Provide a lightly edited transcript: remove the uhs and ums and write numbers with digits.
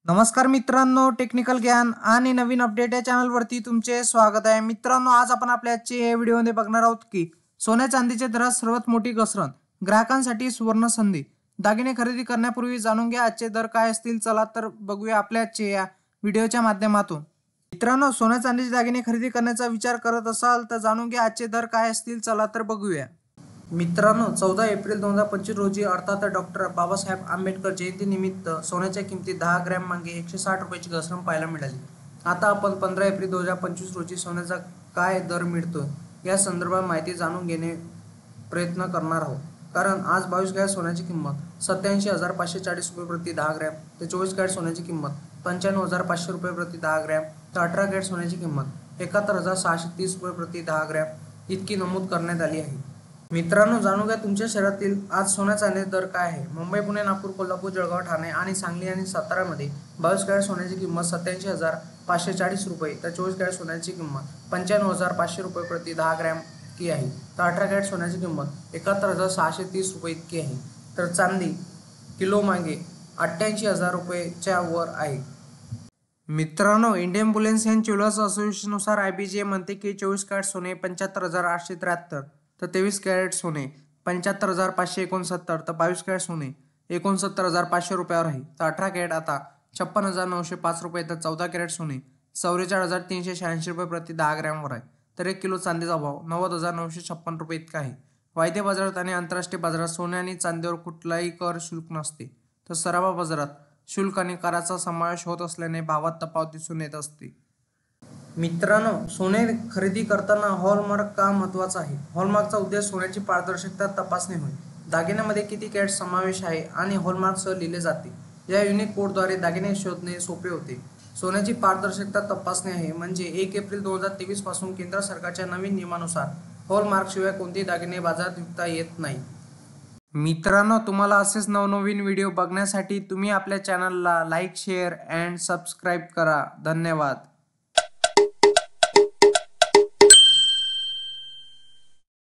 नमस्कार मित्रांनो, टेक्निकल ज्ञान आणि नवीन अपडेट या चॅनलवरती तुमचे स्वागत आहे। मित्रांनो, आज आपण आपल्या आजच्या व्हिडिओमध्ये बघणार आहोत की सोन्या चांदीच्या दरात सर्वात मोठी घसरण, ग्राहकांसाठी सुवर्ण संधी। दागिने खरेदी करण्यापूर्वी जाणून घ्या आजचे दर काय असतील। चला तर बघूया आपल्या आजच्या या व्हिडिओच्या माध्यमातून। मित्रांनो, सोन्या चांदीचे दागिने खरेदी करण्याचा विचार करत असाल तर जाणून घ्या आजचे दर काय असतील। चला तर बघूया। मित्रांनो, 14 एप्रिल 2025 रोजी अर्थात डॉक्टर बाबासाहेब आंबेडकर जयंतीनिमित्त सोन्याच्या किमतीत 10 ग्रॅम मागे 160 रुपयाची घसरण पाहायला मिळाली। आता आपण 15 एप्रिल 2025 रोजी सोन्याचा काय दर मिळतोय या संदर्भात माहिती जाणून घेणे प्रयत्न करणार आहोत। कारण आज 22 कॅरेट सोन्याची किंमत 87,540 रुपये प्रति 10 ग्रॅम, तर 24 कॅरेट सोन्याची किंमत 95,500 रुपये प्रति 10 ग्रॅम, तर 18 कॅरेट सोन्याची किंमत 71,630 रुपये प्रति 10 ग्रॅम इतकी नमूद करण्यात आली आहे। मित्रांनो, जाणून घ्या तुमच्या शहरातील आज सोन्या चांदीचे दर काय आहे। मुंबई, पुणे, नागपूर, कोल्हापूर, जळगाव, ठाणे आणि सांगली आणि सातारामध्ये 22 कॅरेट सोन्याची किंमत 87,540 रुपये, तर 24 कॅरेट सोन्याची किंमत 95,500 रुपये प्रति 10 ग्रॅम इतकी आहे, तर 18 कॅरेट सोन्याची किंमत 71,630 रुपये इतकी आहे। तर चांदी किलो मागे 88,000 रुपयेच्या वर आहे। मित्रांनो, इंडियन बुलियन अँड ज्वेलर्स असोसिएशननुसार IBJ म्हणते की 24 कॅरेट सोने 75,873, तर 23 कॅरेट सोने 75,569, तर 22 कॅरेट सोने 69,500 रुपयावर आहे, तर 18 कॅरेट आता 56,905 रुपये, तर 14 कॅरेट सोने 44,386 रुपये प्रति 10 ग्रॅमवर आहे, तर 1 किलो चांदीचा भाव 90,956 रुपये इतका आहे। वायदे बाजारात आणि आंतरराष्ट्रीय बाजारात सोने आणि चांदीवर कुठलाही कर शुल्क नसते, तर सराफा बाजारात शुल्क आणि कराचा समावेश होत असल्याने भावात तफावत दिसून येत असते। मित्रांनो, सोने खरेदी करताना हॉलमार्क का महत्त्वाचा आहे। हॉलमार्कचा उद्देश सोन्याची पारदर्शकता तपासणे होय। दागिन्यामध्ये किती कॅरेट समावेश आहे आणि हॉलमार्कसह लिहिले जाते। या युनिक कोडद्वारे दागिने शोधणे सोपे होते। सोन्याची पारदर्शकता तपासणे आहे म्हणजे 1 एप्रिल 2023 पासून केंद्र सरकारच्या नवीन नियमानुसार हॉलमार्कशिवाय कोणतेही दागिने बाजारात विकता येत नाही। मित्रांनो, तुम्हाला असेच नवनवीन व्हिडिओ बघण्यासाठी तुम्ही आपल्या चॅनलला लाईक, शेअर अँड सबस्क्राईब करा। धन्यवाद।